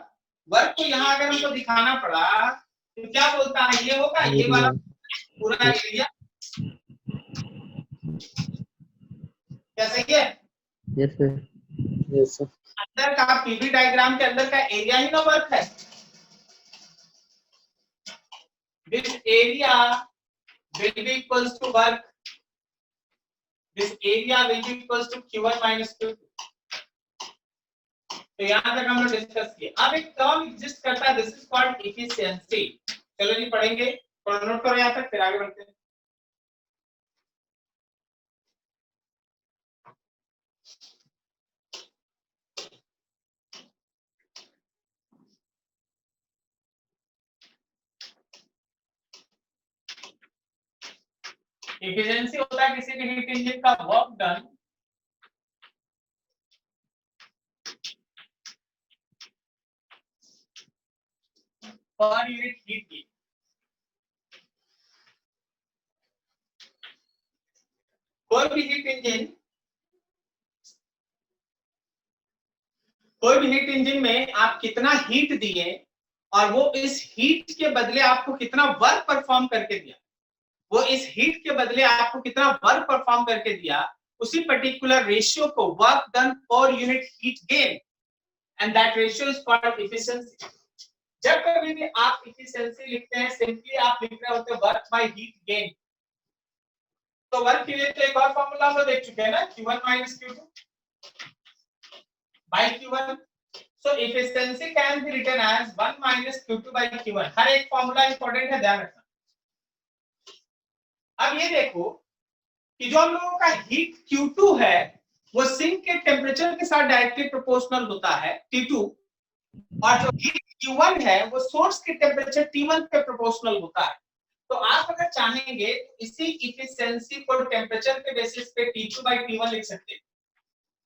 वर्क को यहाँ अगर हमको दिखाना पड़ा तो क्या बोलता है, ये होगा, ये वाला पूरा एरिया। क्या सही है? Yes sir. अंदर का पीवी डायग्राम के अंदर का एरिया ही ना वर्क है। This area will be equals to work. This area will be equals to Q1 minus Q2. तो यहाँ तक हम लोग डिस्कस किए। अब एक टर्म एग्जिस्ट करता है, दिस इज कॉल्ड एफिशिएंसी। चलो जी पढ़ेंगे, थोड़ा नोट करो यहाँ तक, फिर आगे बढ़ते हैं। एफिशिएंसी होता है किसी भी हीट इंजन का work done per unit heat की। कोई भी हीट इंजन कोई भी हीट इंजन में आप कितना हीट दिए और वो इस हीट के बदले आपको कितना वर्क परफॉर्म करके दिया, वो इस हीट के बदले आपको कितना वर्क परफॉर्म करके दिया, उसी पर्टिकुलर रेशियो को work done per unit heat gain, and that ratio is called efficiency. जब कभी भी आप एफिशिएंसी लिखते हैं, सिंपली आप लिख रहे होते हैं वर्क बाय हीट गेन। तो वर्क के लिए तो एक और फार्मूला हम लोग देख चुके हैं ना, Q1 minus Q2 by Q1। So efficiency can be written as 1 minus Q2 by Q1। हर एक फार्मूला इंपॉर्टेंट है, ध्यान रखना। अब ये देखो कि जो हम लोगों का हीट Q2 है वो सिंक के टेम्परेचर के साथ डायरेक्टली प्रोपोर्शनल होता है T2, और जो हीट Q1 है वो सोर्स के टेम्परेचर T1 पे प्रोपोर्शनल होता है। तो आप अगर चाहेंगे तो इसी इफिशिएंसी को टेम्परेचर के बेसिस पे T2 by T1 लिख सकते हैं,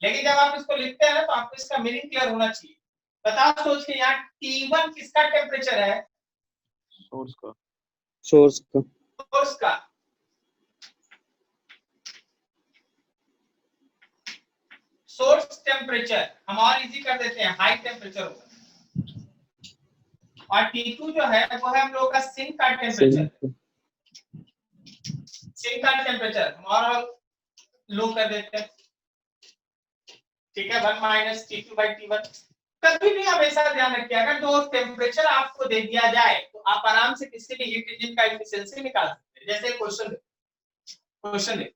लेकिन जब आप इसको लिखते हैं ना तो आपको इसका मीनिंग क्लियर होना चाहिए। बताओ सोच के, यहाँ T1 किसका टेम्परेचर है? सोर्स का। सोर्स का। सोर्स का। सोर्स टेम्परेचर हम और इजी कर देते हैं, हाई टेम्परेचर होगा। और T2 जो है वो है हम लोगों का सिंक का टेम्परेचर। सिंक का टेम्परेचर हम और लो कर देते हैं, ठीक है, 1 minus T2 by T1। कभी भी हमेशा ध्यान रखिए, अगर दो टेम्परेचर आपको दे दिया जाए तो आप आराम से किसी भी हीट इंजन का एफिशिएंसी निकाल सकते हैं। जैसे question they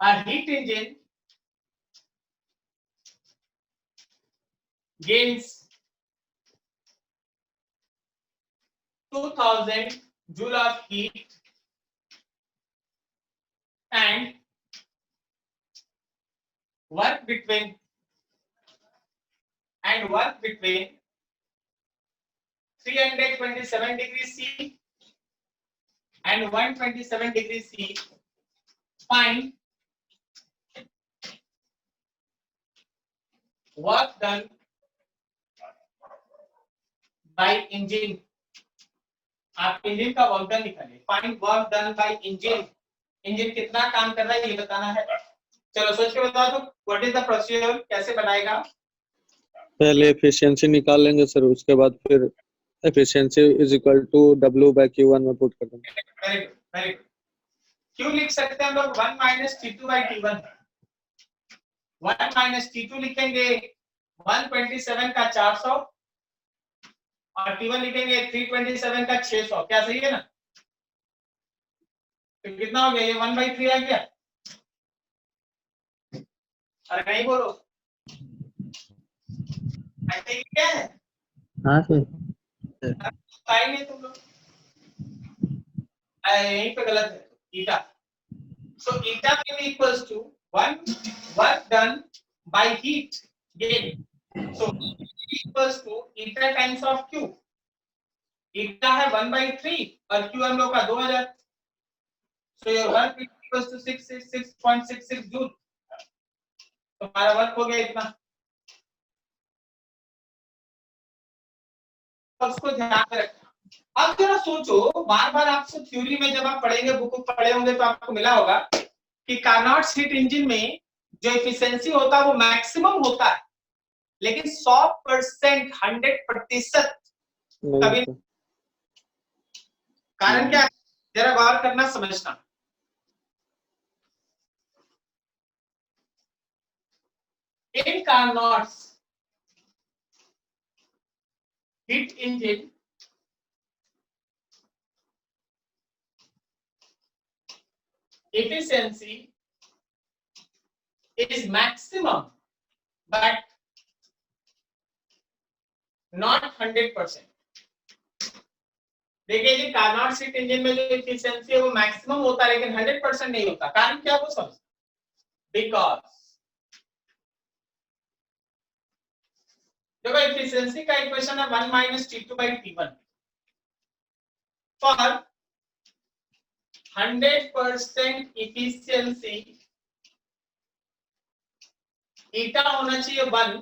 A heat engine gains 2000 joule of heat and work between 327 degrees C and 127 degrees C. Find work done by engine। आप इंजन का वर्क डन निकालिए। Find work done by engine. Engine कितना काम कर रहा है ये बताना है। चलो सोच के बताओ तो व्हाट इज द प्रोसीजर, कैसे बनाएगा? पहले एफिशिएंसी निकाल लेंगे सर, उसके बाद फिर efficiency is equal to W by Q1 में पुट कर देंगे। Very good, very good. क्यों लिख सकते हैं हम लोग 1 minus T2 by T1? 1 minus T2 लिखेंगे 127 का 400 और T1 लिखेंगे 327 का 600। क्या सही है ना? तो कितना हो गया? ये 1/3 आ गया। अरे नहीं बोलो, ऐसे क्या है? हाँ सर। नहीं तुम लोग यहीं पे गलत है। ईटा, so eta will be equals to 1 work done by heat gain, so equals to eta times of q। eta है 1/3 और q हम लोग का 2000, so your work is equals to 666.66 joule। तो हमारा वर्क हो गया इतना। उसको ध्यान में रखना। अब जरा सोचो, बार बार आपसे थ्योरी में जब आप पढ़ेंगे, बुक पढ़े होंगे तो आपको मिला होगा कि कार्नोट हीट इंजन में जो एफिशिएंसी होता है वो मैक्सिमम होता है, लेकिन 100% 100% कभी। कारण क्या? जरा गौर करना, समझना। In Carnot heat engine efficiency is maximum but not 100%। देखिए जी, कार्नोट हीट इंजन में जो एफिशिएंसी है वो मैक्सिमम होता है लेकिन 100% नहीं होता। कारण क्या? वो समझ, बिकॉज देखो एफिशिएंसी का इक्वेशन है 1 minus T2 by T1 for 100% efficiency eta होना चाहिए 1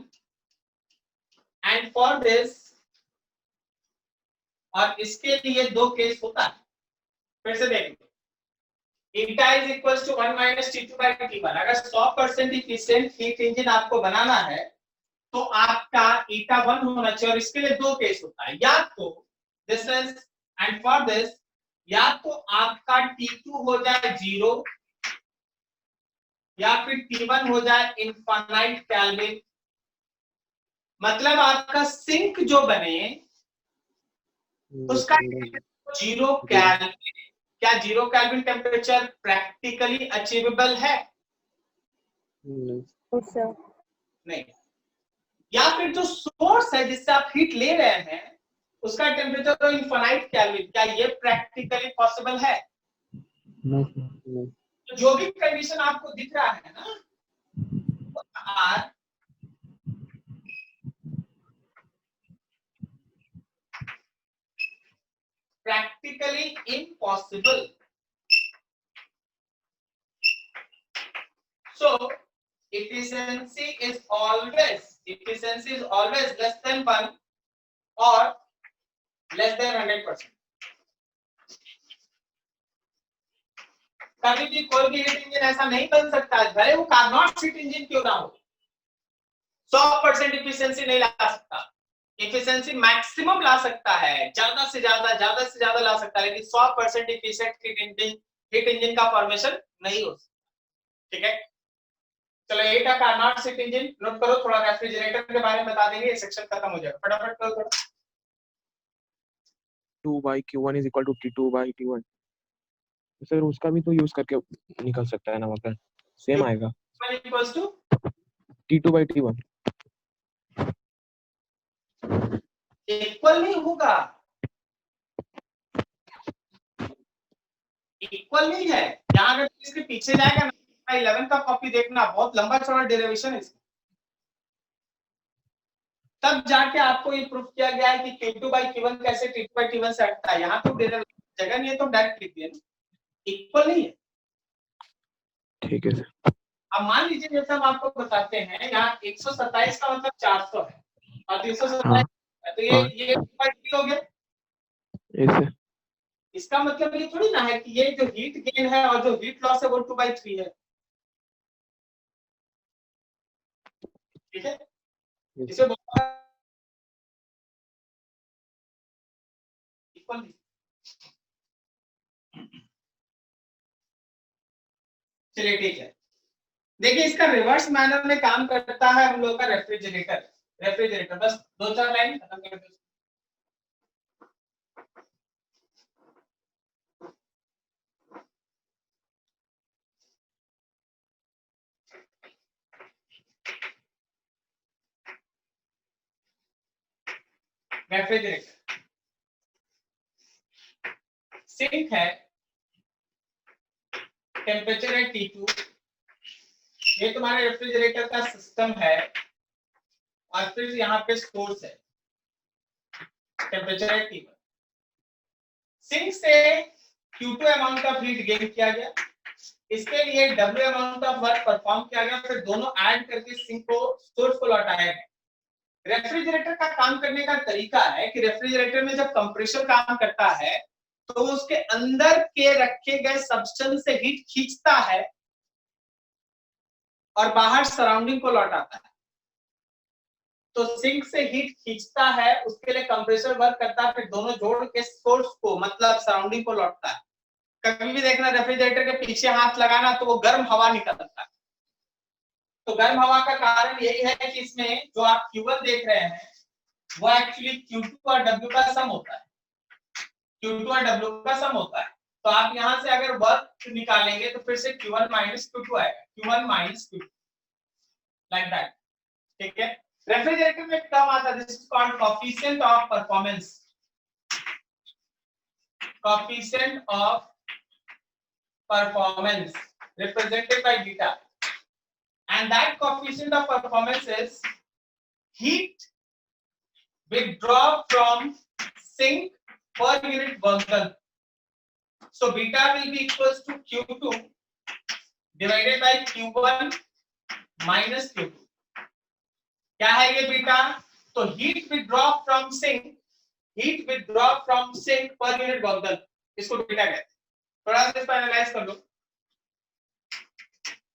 एंड फॉर दिस, और इसके लिए दो केस होता है। फिर से देखो, eta is equals to 1 minus T2 by T1। अगर 100% इफिशिएंट हीट इंजन आपको बनाना है तो आपका eta 1 होना चाहिए, और इसके लिए दो केस होता है, या तो this is and for this, या तो आपका T2 हो जाए 0 या फिर T1 हो जाए इनफाइनाइट केल्विन। मतलब आपका सिंक जो बने उसका 0 केल्विन। क्या 0 केल्विन टेम्परेचर प्रैक्टिकली अचीवेबल है? Yes, sir. नहीं। या फिर जो सोर्स है जिससे आप हीट ले रहे हैं उसका टेम्परेचर तो इनफाइनाइट केल्विन, क्या ये प्रैक्टिकली पॉसिबल है? नहीं। तो जो भी कंडीशन आपको दिख रहा है ना, are practically impossible. So efficiency is always less than 1 or less than 100%। कभी भी कोई भी हीट इंजन ऐसा नहीं बन सकता, भले वो कार्नोट हीट इंजन क्यों ना हो, 100% इफिशिएंसी नहीं ला सकता। इफिशिएंसी मैक्सिमम ला सकता है, ज्यादा से ज्यादा ला सकता है, लेकिन 100% इफिशिएंट हीट इंजन का फॉर्मेशन नहीं हो सकता। ठीक है, चलो ये था कार्नोट हीट इंजन, नोट करो। थोड़ा रेफ्रिजरेटर के बारे में बता देंगे, ये सेक्शन खत्म हो जाएगा, फटाफट करो थोड़ा। 2 by Q1 is equal to T2 by T1। Sir उसका भी तो यूज करके निकल सकता है ना, मतलब सेम आएगा। Q1 equals to T2 by T1 equal नहीं होगा, इक्वल नहीं है। यहाँ अगर इसके पीछे जाएगा ना, 11 का कॉपी देखना, बहुत लंबा चौड़ा डेरिवेशन है इसका, तब जाके आपको ये प्रूफ किया गया है कि Q2 by Q1 कैसे T2 by T1 से हटता है। यहाँ तो डेरिवेशन जगह नहीं है तो डायरेक्ट लिख दिया, इक्वल नहीं है। ठीक है सर। अब मान लीजिए जैसे हम आपको बताते हैं, यहाँ 127 का मतलब 400 है और 327 है, तो ये 2/3 हो गया। ऐसे इसका मतलब ये थोड़ी ना है कि ये जो हीट गेन है और जो हीट लॉस है वो 2/3 है। ठीक है, इसे इक्वल। चलिए ठीक है, देखिए इसका रिवर्स मैनर में काम करता है हम लोग का रेफ्रिजरेटर। बस 2-4 लाइन खत्म कर दो। रेफ्रिजरेटर सिंक है, टेम्परेचर है T2, ये तुम्हारे रेफ्रिजरेटर का सिस्टम है, और फिर यहाँ पे सोर्स है, टेम्परेचर है T1। सिंक से Q2 amount of heat gain किया गया, इसके लिए W amount of work perform किया गया, फिर दोनों ऐड करके सिंक को सोर्स को लौटाया गया। रेफ्रिजरेटर का काम करने का तरीका है कि रेफ्रिजरेटर में जब कंप्रेसर काम करता है तो उसके अंदर के रखे गए सब्सटेंस से हीट खींचता है और बाहर सराउंडिंग को लौटाता है। तो सिंक से हीट खींचता है, उसके लिए कंप्रेसर वर्क करता है, फिर दोनों जोड़ के सोर्स को मतलब सराउंडिंग को लौटता है। कभी भी देखना रेफ्रिजरेटर के पीछे हाथ लगाना तो वो गर्म हवा निकलता है। तो गर्म हवा का कारण यही है कि इसमें जो आप Q1 देख रहे हैं वो एक्चुअली Q2 और W का सम होता है, Q2 और W का सम होता है। तो आप यहां से अगर वर्क निकालेंगे तो फिर से Q1 माइनस Q2 आएगा, Q1 minus Q2 like that. ठीक है, रेफ्रिजरेटर में टर्म आता है, this is called coefficient of performance, coefficient of performance represented by beta, and that coefficient of performance is heat withdraw from sink per unit work done. So beta will be equals to Q2 divided by Q1 minus Q2। क्या है ये beta? तो heat withdraw from sink per unit work done, इसको beta कहते हैं। थोड़ा सा इसको एनालाइज कर लो।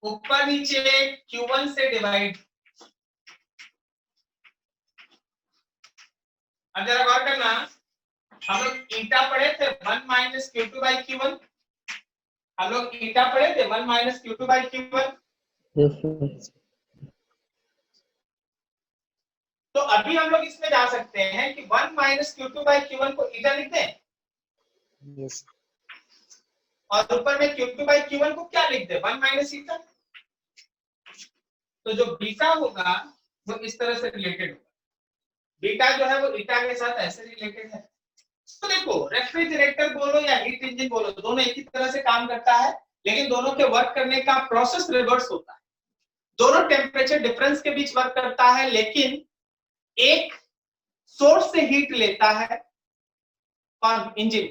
ऊपर नीचे Q1 से डिवाइड। अब जरा गौर करना, हम लोग ईटा पढ़े थे 1 माइनस Q2 बाई Q1। हम लोग ईटा पढ़े थे 1 माइनस Q2 बाई Q1। तो अभी हम लोग इसमें जा सकते हैं कि 1 माइनस Q2 बाई Q1 को ईटा लिख दें, यस और ऊपर में Q2 बाई Q1 को क्या लिख दे, 1 माइनस ईटा। तो जो बीटा होगा वो इस तरह से रिलेटेड होगा। बीटा जो है वो ईटा के साथ ऐसे रिलेटेड है। तो देखो, रेफ्रिजरेटर बोलो या हीट इंजन बोलो, दोनों एक ही तरह से काम करता है, लेकिन दोनों के वर्क करने का प्रोसेस रिवर्स होता है। दोनों टेम्परेचर डिफरेंस के बीच वर्क करता है, लेकिन एक सोर्स से हीट लेता है, कौन, इंजन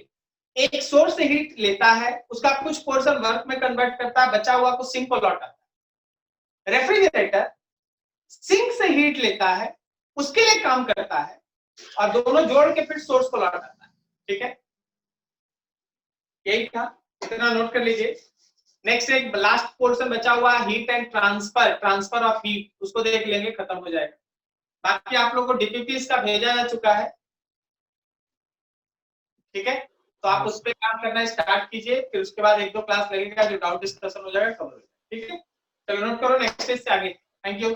एक सोर्स से हीट लेता है, उसका कुछ पोर्शन वर्क में कन्वर्ट करता है, बचा हुआ को सिंक को लौटाता है। रेफ्रिजरेटर सिंक से हीट लेता है, उसके लिए काम करता है, और दोनों जोड़ के फिर सोर्स को लौटाता है। ठीक है, यही था, इतना नोट कर लीजिए। नेक्स्ट एक लास्ट पोर्शन बचा हुआ, heat and transfer of heat, उसको देख लेंगे, खत्म हो जाएगा। बाकी आप लोगों को डीपीपी का भेजा जा चुका है, ठीक है, तो आप उस पर काम करना स्टार्ट कीजिए, फिर उसके बाद 1-2 क्लास लगेगा, जो डाउट डिस्कशन हो जाएगा कवर हो जाएगा। ठीक है, चलो नोट करो, नेक्स्ट पेज से आगे। Thank you.